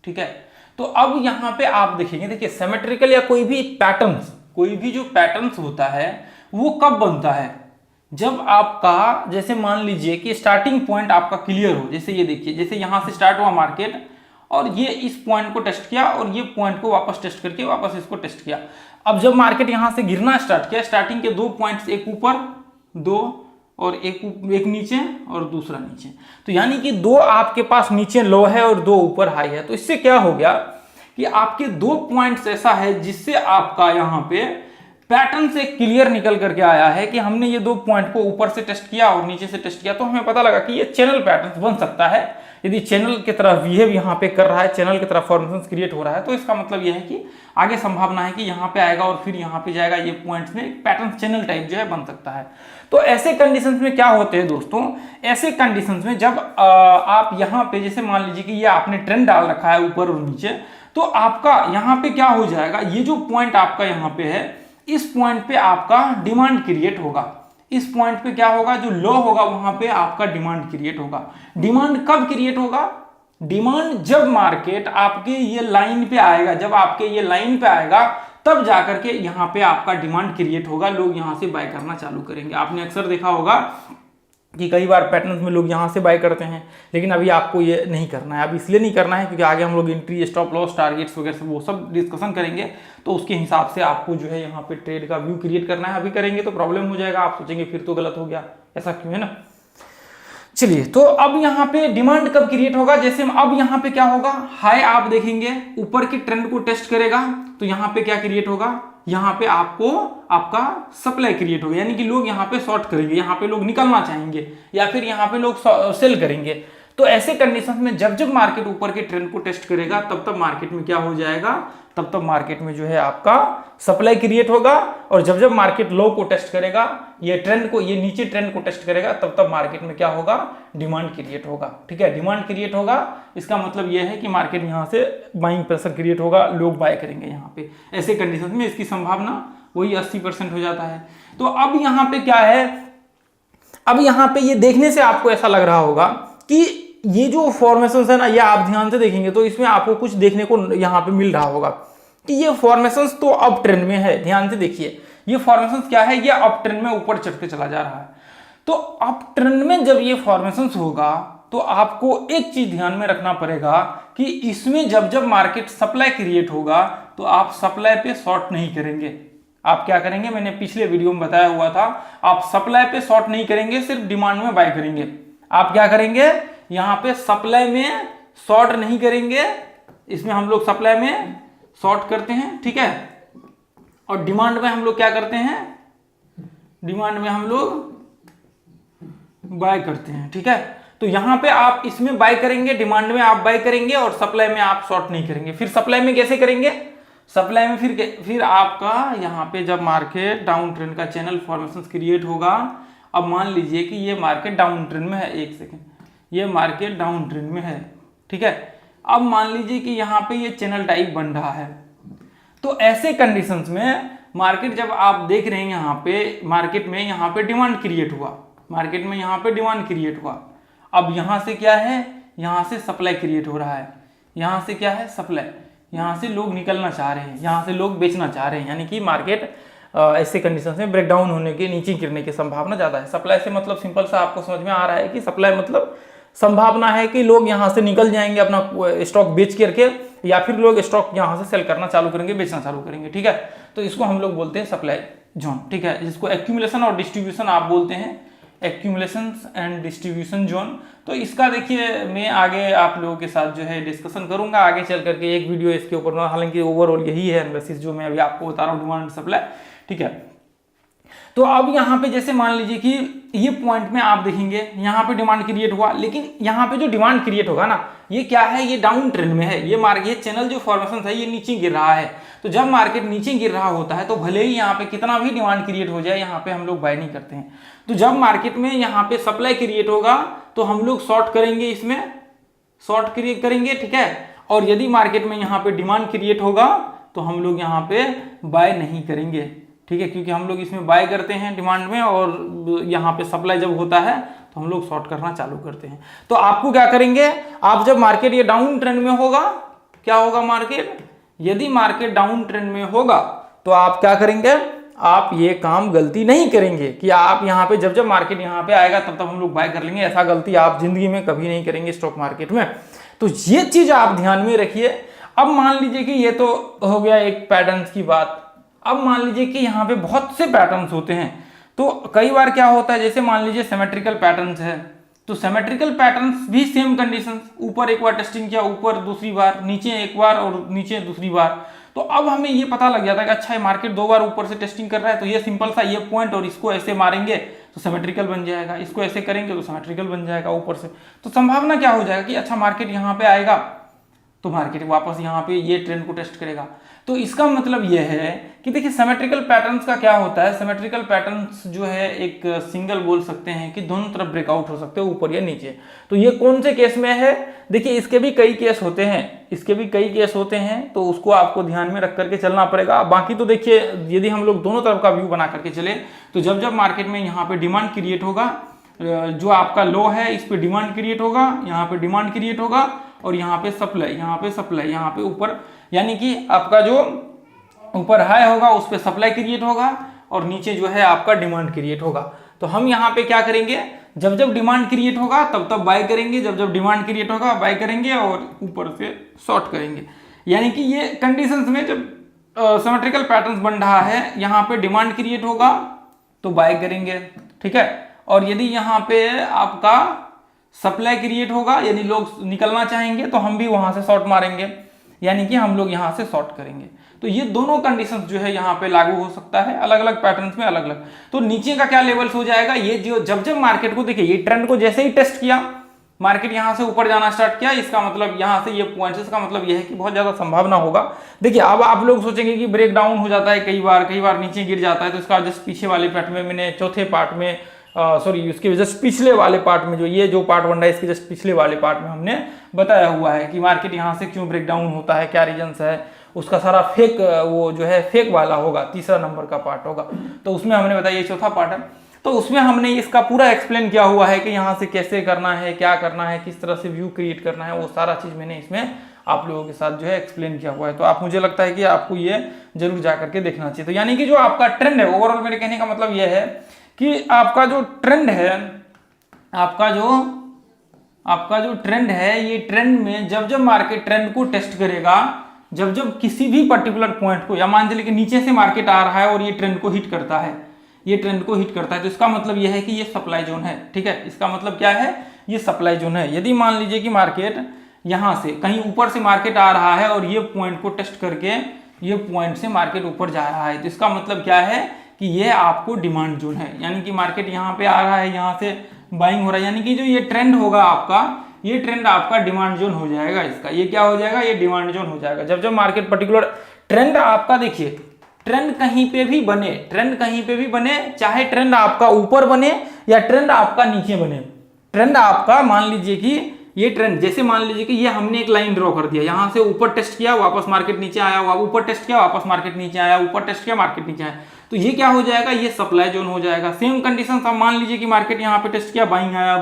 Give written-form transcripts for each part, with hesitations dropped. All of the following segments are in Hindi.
ठीक है। तो अब यहाँ पे आप देखेंगे, देखिए सिमेट्रिकल या कोई भी पैटर्न्स, कोई भी जो पैटर्न्स होता है वो कब बनता है, जब आपका जैसे मान लीजिए कि स्टार्टिंग पॉइंट आपका क्लियर हो। जैसे ये देखिए, जैसे यहां से स्टार्ट हुआ मार्केट और ये इस पॉइंट को टेस्ट किया और ये पॉइंट को वापस टेस्ट करके वापस इसको टेस्ट किया। अब जब मार्केट यहां से गिरना स्टार्ट किया, स्टार्टिंग के 2 पॉइंट्स, एक ऊपर 2 और एक नीचे और दूसरा नीचे, तो यानी कि 2 आपके पास नीचे लो है और 2 ऊपर हाई है। तो इससे क्या हो गया कि आपके 2 पॉइंट्स ऐसा है जिससे आपका यहां पे पैटर्न से क्लियर निकल करके आया है कि हमने ये 2 पॉइंट को ऊपर से टेस्ट किया और नीचे से टेस्ट किया, तो हमें पता लगा कि ये चैनल पैटर्न बन सकता है। यदि चैनल की तरह बिहेव यहाँ पे कर रहा है, चैनल की तरह फॉर्मेशन क्रिएट हो रहा है, तो इसका मतलब यह है कि आगे संभावना है कि यहाँ पे आएगा और फिर यहाँ पे जाएगा, ये पॉइंट्स में पैटर्न चैनल टाइप जो है बन सकता है। तो ऐसे कंडीशंस में क्या होते हैं दोस्तों, ऐसे कंडीशंस में जब आप यहाँ पे जैसे मान लीजिए कि ये आपने ट्रेंड डाल रखा है ऊपर और नीचे, तो आपका यहाँ पे क्या हो जाएगा, ये जो पॉइंट आपका यहाँ पे है, इस पॉइंट पे आपका डिमांड क्रिएट होगा। इस पॉइंट पे क्या होगा, जो लो होगा वहां पे आपका डिमांड क्रिएट होगा। डिमांड कब क्रिएट होगा, डिमांड जब मार्केट आपके ये लाइन पे आएगा, जब आपके ये लाइन पे आएगा तब जाकर के यहाँ पे आपका डिमांड क्रिएट होगा, लोग यहाँ से बाय करना चालू करेंगे। आपने अक्सर देखा होगा कि कई बार पैटर्न्स में लोग यहाँ से बाय करते हैं, लेकिन अभी आपको ये नहीं करना है। अब इसलिए नहीं करना है क्योंकि आगे हम लोग एंट्री, स्टॉप लॉस, टारगेट्स वगैरह वो सब डिस्कशन करेंगे, तो उसके हिसाब से आपको जो है यहाँ पे ट्रेड का व्यू क्रिएट करना है। अभी करेंगे तो प्रॉब्लम हो जाएगा, आप सोचेंगे फिर तो गलत हो गया, ऐसा क्यों, है ना। चलिए, तो अब यहाँ पे डिमांड कब क्रिएट होगा, जैसे अब यहाँ पे क्या होगा, हाई आप देखेंगे ऊपर के ट्रेंड को टेस्ट करेगा, तो यहाँ पे क्या क्रिएट होगा, यहाँ पे आपको आपका सप्लाई क्रिएट होगा, यानी कि लोग यहाँ पे शॉर्ट करेंगे, यहाँ पे लोग निकलना चाहेंगे या फिर यहाँ पे लोग सेल करेंगे। तो ऐसे कंडीशन में जब जब मार्केट ऊपर के ट्रेंड को टेस्ट करेगा तब तब मार्केट में क्या हो जाएगा, तब तब मार्केट में जो है आपका सप्लाई क्रिएट होगा, और जब जब मार्केट लो को टेस्ट करेगा, ये ट्रेंड को, ये नीचे ट्रेंड को टेस्ट करेगा, तब तब मार्केट में क्या होगा, डिमांड क्रिएट होगा। ठीक है, डिमांड क्रिएट होगा, इसका मतलब यह है कि मार्केट यहाँ से बाइंग प्रेशर क्रिएट होगा, लोग बाय करेंगे यहाँ पे। ऐसे कंडीशन में इसकी संभावना वही 80% हो जाता है। तो अब यहाँ पे क्या है, अब यहाँ पे ये देखने से आपको ऐसा लग रहा होगा कि ये जो फॉर्मेशंस है ना, ये आप ध्यान से देखेंगे तो इसमें आपको कुछ देखने को यहाँ पे मिल रहा होगा कि ये फॉर्मेशंस तो अप ट्रेंड में है। ध्यान से देखिए, ये फॉर्मेशंस क्या है, ये अप ट्रेंड में ऊपर चढ़ते चला जा रहा है। तो अप ट्रेंड में जब ये फॉर्मेशंस होगा तो आपको एक चीज ध्यान में रखना पड़ेगा कि इसमें जब जब मार्केट सप्लाई क्रिएट होगा तो आप सप्लाई पे शॉर्ट नहीं करेंगे। आप क्या करेंगे, मैंने पिछले वीडियो में बताया हुआ था, आप सप्लाई पे शॉर्ट नहीं करेंगे, सिर्फ डिमांड में बाय करेंगे। आप क्या करेंगे, यहाँ पे सप्लाई में शॉर्ट नहीं करेंगे, इसमें हम लोग सप्लाई में शॉर्ट करते हैं, ठीक है, और डिमांड में हम लोग क्या करते हैं, डिमांड में हम लोग बाय करते हैं। ठीक है, तो यहां पे आप इसमें बाय करेंगे, डिमांड में आप बाय करेंगे और सप्लाई में आप शॉर्ट नहीं करेंगे। फिर सप्लाई में कैसे करेंगे, सप्लाई में फिर आपका यहाँ पे जब मार्केट डाउन ट्रेंड का चैनल फॉर्मेशन क्रिएट होगा, अब मान लीजिए कि ये मार्केट डाउन ट्रेंड में है, एक सेकेंड, ये मार्केट डाउन ट्रेंड में है, ठीक है, अब मान लीजिए कि यहाँ पे ये चैनल टाइप बन रहा है। तो ऐसे कंडीशंस में मार्केट जब आप देख रहे हैं, यहाँ पे मार्केट में यहाँ पे डिमांड क्रिएट हुआ, मार्केट में यहाँ पे डिमांड क्रिएट हुआ, अब यहाँ से क्या है, यहाँ से सप्लाई क्रिएट हो रहा है, यहाँ से क्या है, सप्लाई, यहाँ से लोग निकलना चाह रहे हैं, यहाँ से लोग बेचना चाह रहे हैं, यानी कि मार्केट ऐसे कंडीशंस में ब्रेकडाउन होने के, नीचे गिरने की संभावना ज्यादा है। सप्लाई से मतलब सिंपल सा आपको समझ में आ रहा है कि सप्लाई मतलब संभावना है कि लोग यहाँ से निकल जाएंगे अपना स्टॉक बेच करके, या फिर लोग स्टॉक यहाँ से सेल करना चालू करेंगे, बेचना चालू करेंगे। ठीक है, तो इसको हम लोग बोलते हैं सप्लाई जोन। ठीक है, जिसको एक्यूमुलेशन और डिस्ट्रीब्यूशन आप बोलते हैं, एक्यूमुलेशन एंड डिस्ट्रीब्यूशन जोन। तो इसका देखिए मैं आगे आप लोगों के साथ जो है डिस्कशन करूंगा, आगे चल करके एक वीडियो इसके ऊपर, हालांकि ओवरऑल यही है एनालिसिस जो मैं अभी आपको बता रहा हूँ, डिमांड सप्लाई। ठीक है, तो अब यहाँ पे जैसे मान लीजिए कि ये पॉइंट में आप देखेंगे यहाँ पे डिमांड क्रिएट हुआ, लेकिन यहाँ पे जो डिमांड क्रिएट होगा ना, ये क्या है, ये डाउन ट्रेंड में है, ये चैनल जो फॉर्मेशन है ये नीचे गिर रहा है। तो जब मार्केट नीचे गिर रहा होता है तो भले ही यहाँ पे कितना भी डिमांड क्रिएट हो जाए, यहाँ पे हम लोग बाय नहीं करते हैं। तो जब मार्केट में यहाँ पे सप्लाई क्रिएट होगा तो हम लोग शॉर्ट करेंगे, इसमें शॉर्ट क्रिएट करेंगे। ठीक है, और यदि मार्केट में यहाँ पे डिमांड क्रिएट होगा तो हम लोग यहाँ पे बाय नहीं करेंगे। ठीक है, क्योंकि हम लोग इसमें बाय करते हैं डिमांड में, और यहाँ पे सप्लाई जब होता है तो हम लोग शॉर्ट करना चालू करते हैं। तो आपको क्या करेंगे, आप जब मार्केट ये डाउन ट्रेंड में होगा क्या होगा मार्केट, यदि मार्केट डाउन ट्रेंड में होगा तो आप क्या करेंगे, आप ये काम गलती नहीं करेंगे कि आप यहाँ पे जब जब मार्केट यहाँ पे आएगा तब तब हम लोग बाय कर लेंगे। ऐसा गलती आप जिंदगी में कभी नहीं करेंगे स्टॉक मार्केट में। तो ये चीज आप ध्यान में रखिए। अब मान लीजिए कि ये तो हो गया एक पैटर्न्स की बात। अब मान लीजिए कि यहाँ पे बहुत से पैटर्न्स होते हैं। तो कई बार क्या होता है, जैसे मान लीजिए सिमेट्रिकल पैटर्न्स है, तो सिमेट्रिकल पैटर्न्स भी सेम कंडीशंस, ऊपर एक बार टेस्टिंग किया, ऊपर दूसरी बार, नीचे एक बार और नीचे दूसरी बार। तो अब हमें ये पता लग जाता है कि अच्छा ये मार्केट 2 बार ऊपर से टेस्टिंग कर रहा है, तो ये सिंपल सा ये पॉइंट और इसको ऐसे मारेंगे तो सिमेट्रिकल बन जाएगा, इसको ऐसे करेंगे तो सिमेट्रिकल बन जाएगा ऊपर से। तो संभावना क्या हो जाएगा कि अच्छा मार्केट यहाँ पे आएगा तो मार्केट वापस यहाँ पे ये ट्रेंड को टेस्ट करेगा। तो इसका मतलब ये है कि देखिए सिमेट्रिकल पैटर्न्स का क्या होता है, सिमेट्रिकल पैटर्न्स जो है एक सिंगल बोल सकते हैं कि दोनों तरफ ब्रेकआउट हो सकते हैं, ऊपर या नीचे। तो ये कौन से केस में है, देखिए इसके भी कई केस होते हैं, इसके भी कई केस होते हैं, तो उसको आपको ध्यान में रख करके चलना पड़ेगा। बाकी तो देखिए यदि हम लोग दोनों तरफ का व्यू बना करके चले तो जब जब मार्केट में यहाँ पे डिमांड क्रिएट होगा, जो आपका लो है इस पे डिमांड क्रिएट होगा, यहाँ पे डिमांड क्रिएट होगा और यहाँ पे सप्लाई, यहाँ पे सप्लाई, यहाँ पे ऊपर, यानी कि आपका जो ऊपर हाई होगा उस पे सप्लाई क्रिएट होगा और नीचे जो है आपका डिमांड क्रिएट होगा। तो हम यहाँ पे क्या करेंगे, जब जब डिमांड क्रिएट होगा तब तब बाय करेंगे, जब जब डिमांड क्रिएट होगा बाय करेंगे और ऊपर से शॉर्ट करेंगे। यानी कि ये कंडीशंस में जब सिमेट्रिकल पैटर्न्स बन रहा है, यहाँ पे डिमांड क्रिएट होगा तो बाय करेंगे, ठीक है, और यदि यहाँ पे आपका सप्लाई क्रिएट होगा, यानी लोग निकलना चाहेंगे तो हम भी वहां से शॉर्ट मारेंगे, यानी कि हम लोग यहाँ से शॉर्ट करेंगे। तो ये दोनों कंडीशंस जो है यहाँ पे लागू हो सकता है, अलग अलग पैटर्न्स में अलग अलग। तो नीचे का क्या लेवल्स हो जाएगा, ये जो जब जब मार्केट को देखिए ये ट्रेंड को जैसे ही टेस्ट किया, मार्केट यहाँ से ऊपर जाना स्टार्ट किया, इसका मतलब यहाँ से ये पॉइंट्स, इसका मतलब ये है कि बहुत ज्यादा संभावना होगा। देखिए अब आप लोग सोचेंगे कि ब्रेक डाउन हो जाता है, कई बार नीचे गिर जाता है, तो इसका जस्ट पीछे वाले पार्ट में मैंने चौथे पार्ट में सॉरी उसके जस्ट पिछले वाले पार्ट में, जो ये जो पार्ट बन रहा है इसके जस्ट पिछले वाले पार्ट में हमने बताया हुआ है कि मार्केट यहाँ से क्यों ब्रेक डाउन होता है, क्या रीजंस है, उसका सारा फेक वो जो है फेक वाला होगा, तीसरा नंबर का पार्ट होगा। तो उसमें हमने बताया, ये चौथा पार्ट है, तो उसमें हमने इसका पूरा एक्सप्लेन किया हुआ है कि यहाँ से कैसे करना है, क्या करना है, किस तरह से व्यू क्रिएट करना है, वो सारा चीज मैंने इसमें आप लोगों के साथ जो है एक्सप्लेन किया हुआ है। तो आप, मुझे लगता है कि आपको ये जरूर जा करके देखना चाहिए। तो यानी कि जो आपका ट्रेंड है, ओवरऑल मेरे कहने का मतलब ये है कि आपका जो ट्रेंड है, आपका जो ट्रेंड है, ये ट्रेंड में जब जब मार्केट ट्रेंड को टेस्ट करेगा, जब जब किसी भी पर्टिकुलर पॉइंट को, या मान चलिए कि नीचे से मार्केट आ रहा है और ये ट्रेंड को हिट करता है, ये ट्रेंड को हिट करता है, तो इसका मतलब ये है कि ये सप्लाई जोन है, ठीक है, इसका मतलब क्या है, ये सप्लाई जोन है। यदि मान लीजिए कि मार्केट यहाँ से कहीं ऊपर से मार्केट आ रहा है और ये पॉइंट को टेस्ट करके ये पॉइंट से मार्केट ऊपर जा रहा है, तो इसका मतलब क्या है कि ये आपको डिमांड जोन है, यानी कि मार्केट यहाँ पे आ रहा है, यहाँ से बाइंग हो रहा है, यानी कि जो ये ट्रेंड होगा आपका, ये ट्रेंड आपका डिमांड जोन हो जाएगा, इसका ये क्या हो जाएगा, ये डिमांड जोन हो जाएगा। जब जब मार्केट पर्टिकुलर ट्रेंड आपका, देखिए ट्रेंड कहीं पे भी बने, ट्रेंड कहीं पे भी बने, चाहे ट्रेंड आपका ऊपर बने या ट्रेंड आपका नीचे बने, ट्रेंड आपका मान लीजिए कि ये ट्रेंड, जैसे मान लीजिए कि ये हमने एक लाइन ड्रॉ कर दिया, यहाँ से ऊपर टेस्ट किया, वापस मार्केट नीचे आया, ऊपर टेस्ट किया, वापस मार्केट नीचे आया, ऊपर टेस्ट किया, मार्केट नीचे आया, तो ये क्या हो जाएगा, ये सप्लाई जोन हो जाएगा। सेम कंडीशन, अब मान लीजिए कि मार्केट यहाँ पे टेस्ट किया, बाइंग आया,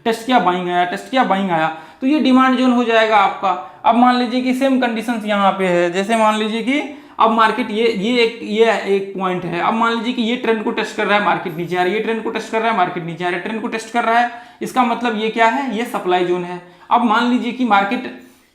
टेस्ट किया, बाइंग आया, टेस्ट किया, बाइंग आया, तो ये डिमांड जोन हो जाएगा आपका। अब मान लीजिए कि सेम कंडीशंस यहाँ पे है, जैसे मान लीजिए कि अब मार्केट ये एक पॉइंट है, अब मान लीजिए कि ये ट्रेंड को टेस्ट कर रहा है, मार्केट नीचे आ रहा है, ये ट्रेंड को टेस्ट कर रहा है, मार्केट नीचे आ रहा है, ट्रेंड को टेस्ट कर रहा है, इसका मतलब ये क्या है, ये सप्लाई जोन है। अब मान लीजिए कि मार्केट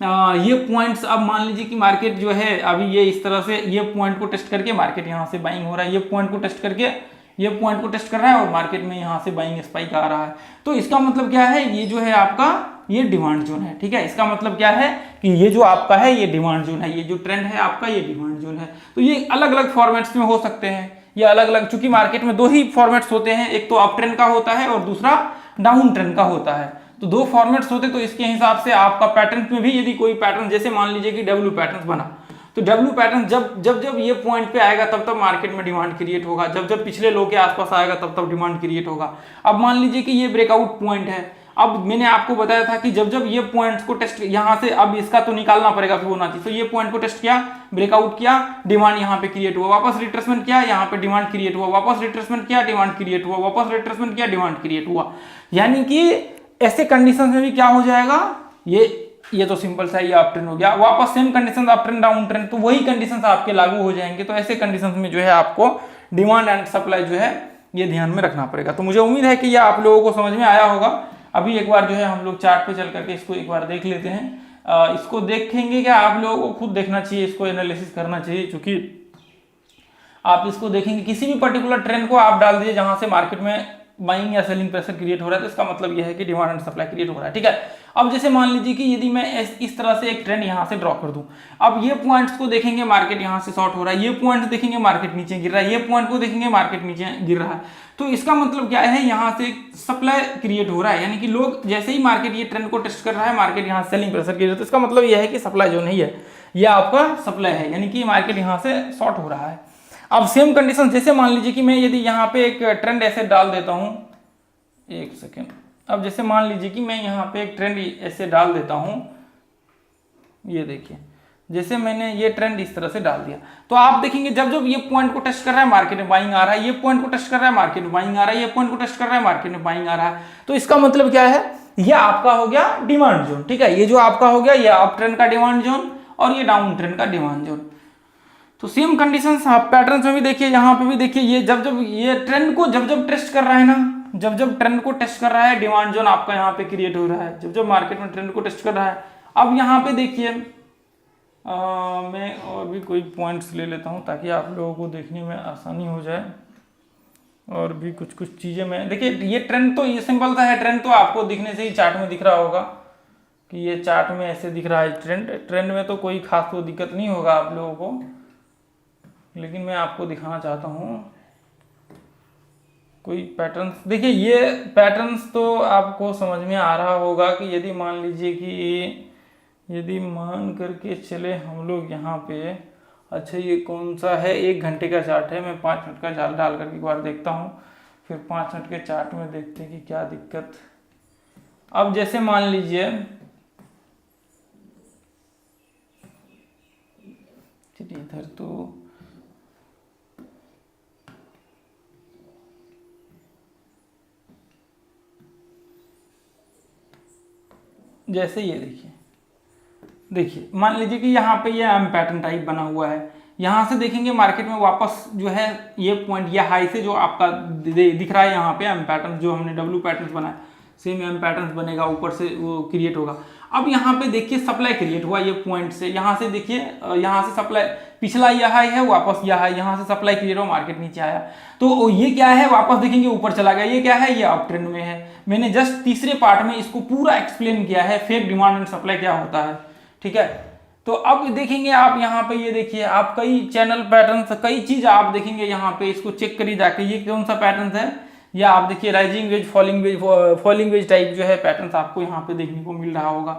ये पॉइंट्स, अब मान लीजिए कि मार्केट जो है अभी ये इस तरह से ये पॉइंट को टेस्ट करके मार्केट यहाँ से बाइंग हो रहा है, ये पॉइंट को टेस्ट करके ये पॉइंट को टेस्ट कर रहा है और मार्केट में यहाँ से बाइंग स्पाइक आ रहा है, तो इसका मतलब क्या है, ये जो है आपका ये डिमांड जोन है, ठीक है, इसका मतलब क्या है कि ये जो आपका है ये डिमांड जोन है, ये जो ट्रेंड है आपका ये डिमांड जोन है। तो ये अलग अलग फॉर्मेट्स में हो सकते हैं, ये अलग अलग, चूंकि मार्केट में दो ही फॉर्मेट्स होते हैं, एक तो अप ट्रेंड का होता है और दूसरा डाउन ट्रेंड का होता है, तो दो फॉर्मेट्स होते, तो इसके हिसाब से आपका पैटर्न में भी यदि कोई पैटर्न, जैसे मान लीजिए कि डब्ल्यू पैटर्न बना, तो डब्ल्यू पैटर्न जब ये पॉइंट पे आएगा तब तब मार्केट में डिमांड क्रिएट होगा, जब पिछले लो के आसपास आएगा तब तब डिमांड क्रिएट होगा। अब मान लीजिए कि ये ब्रेकआउट पॉइंट है, अब मैंने आपको बताया था कि जब ये पॉइंट्स को टेस्ट, यहाँ से अब इसका तो निकालना पड़ेगा फिबोनाची, तो ये पॉइंट को टेस्ट किया, ब्रेकआउट किया, डिमांड यहाँ पे क्रिएट हुआ, वापस रिट्रेसमेंट किया, यहाँ पे डिमांड क्रिएट हुआ, वापस रिट्रेसमेंट किया, डिमांड क्रिएट हुआ, वापस रिट्रेसमेंट किया, डिमांड क्रिएट हुआ। यानी कि ऐसे कंडीशन में भी क्या हो जाएगा, ये ये तो सिंपल सा ये अप ट्रेंड हो गया, वापस same condition up trend down trend, तो वही कंडीशंस आपके लागू हो जाएंगे। तो ऐसे कंडीशंस में जो है आपको डिमांड एंड सप्लाई जो है ये ध्यान में रखना पड़ेगा। तो मुझे उम्मीद है कि ये आप लोगों को समझ में आया होगा। अभी एक बार जो है हम लोग चार्ट पे चल करके इसको एक बार देख लेते हैं। इसको देखेंगे क्या, आप लोगों को खुद देखना चाहिए, इसको एनालिसिस करना चाहिए, क्योंकि आप इसको देखेंगे किसी भी पर्टिकुलर ट्रेंड को आप डाल दीजिए जहां से मार्केट में बाइंग या सेलिंग प्रेशर क्रिएट हो रहा है, तो इसका मतलब यह है कि डिमांड एंड सप्लाई क्रिएट हो रहा है। ठीक है, अब जैसे मान लीजिए कि यदि मैं इस तरह से एक ट्रेंड यहां से ड्रॉ कर दूं, अब ये पॉइंट्स को देखेंगे मार्केट यहां से शॉर्ट हो रहा है, ये पॉइंट्स देखेंगे मार्केट नीचे गिर रहा है, ये पॉइंट को देखेंगे मार्केट नीचे गिर रहा है, तो इसका मतलब क्या है, यहां से सप्लाई क्रिएट हो रहा है, यानी कि लोग जैसे ही मार्केट ये ट्रेंड को टेस्ट कर रहा है, मार्केट यहां सेलिंग प्रेशर क्रिएट, तो इसका मतलब यह है कि सप्लाई जो नहीं है यह आपका सप्लाई है, यानी कि मार्केट यहां से शॉर्ट हो रहा है। अब सेम कंडीशन जैसे मान लीजिए कि मैं यदि यहाँ पे एक ट्रेंड ऐसे डाल देता हूं, एक सेकेंड, अब जैसे मान लीजिए कि मैं यहाँ पे एक ट्रेंड ऐसे डाल देता हूं, ये देखिए जैसे मैंने ये ट्रेंड इस तरह से डाल दिया, तो आप देखेंगे जब जब ये पॉइंट को टेस्ट कर रहा है मार्केट में बाइंग आ रहा है, ये पॉइंट को टेस्ट कर रहा है मार्केट में बाइंग आ रहा है, ये पॉइंट को टेस्ट कर रहा है मार्केट में बाइंग आ रहा है, तो इसका मतलब क्या है, ये आपका हो गया डिमांड जोन। ठीक है, ये जो आपका हो गया ये अप ट्रेंड का डिमांड जोन और ये डाउन ट्रेंड का डिमांड जोन। तो सेम कंडीशंस आप पैटर्न्स में भी देखिए, यहाँ पे भी देखिए, ये जब जब ये ट्रेंड को जब जब टेस्ट कर रहा है ना, जब जब ट्रेंड को टेस्ट कर रहा है, डिमांड जोन आपका यहाँ पे क्रिएट हो रहा है, जब जब मार्केट में ट्रेंड को टेस्ट कर रहा है। अब यहाँ पे देखिए मैं और भी कोई पॉइंट्स ले लेता हूँ ताकि आप लोगों को देखने में आसानी हो जाए, और भी कुछ कुछ चीज़ें मैं देखिए, ये ट्रेंड तो ये सिंपल सा है, ट्रेंड तो आपको दिखने से ही चार्ट में दिख रहा होगा कि ये चार्ट में ऐसे दिख रहा है ट्रेंड में तो कोई खास तो दिक्कत नहीं होगा आप लोगों को, लेकिन मैं आपको दिखाना चाहता हूँ कोई पैटर्न्स। देखिए ये पैटर्न्स तो आपको समझ में आ रहा होगा कि यदि मान लीजिए कि यदि मान करके चले हम लोग यहाँ पे, अच्छा ये कौन सा है, 1 घंटे का चार्ट है, मैं 5 मिनट का चार्ट डाल करके एक बार देखता हूँ, फिर 5 मिनट के चार्ट में देखते हैं कि क्या दिक्कत। अब जैसे मान लीजिए इधर तो जैसे ये देखिए मान लीजिए कि यहाँ पे ये एम पैटर्न टाइप बना हुआ है, यहाँ से देखेंगे मार्केट में वापस जो है ये पॉइंट या हाई से जो आपका दिख रहा है यहाँ पे एम पैटर्न, जो हमने डब्ल्यू पैटर्न बनाया सेम एम पैटर्न बनेगा, ऊपर से वो क्रिएट होगा। अब यहाँ पे देखिए सप्लाई क्रिएट हुआ ये पॉइंट से, यहाँ से देखिए यहाँ से सप्लाई, पिछला यह हाई है वापस यह हाई, यहाँ से सप्लाई क्रिएट हुआ मार्केट नीचे आया, तो ये क्या है, वापस देखेंगे ऊपर चला गया, ये क्या है, ये अप ट्रेंड में है। मैंने जस्ट तीसरे पार्ट में इसको पूरा एक्सप्लेन किया है फेक डिमांड एंड सप्लाई क्या होता है। ठीक है, तो अब देखेंगे आप यहाँ पे, ये देखिए आप कई चैनल पैटर्न कई चीज आप देखेंगे यहाँ पे, इसको चेक करिए जाके ये कौन सा पैटर्न है, या आप देखिए rising veg falling veg type जो है पैटर्न आपको यहाँ पे देखने को मिल रहा होगा।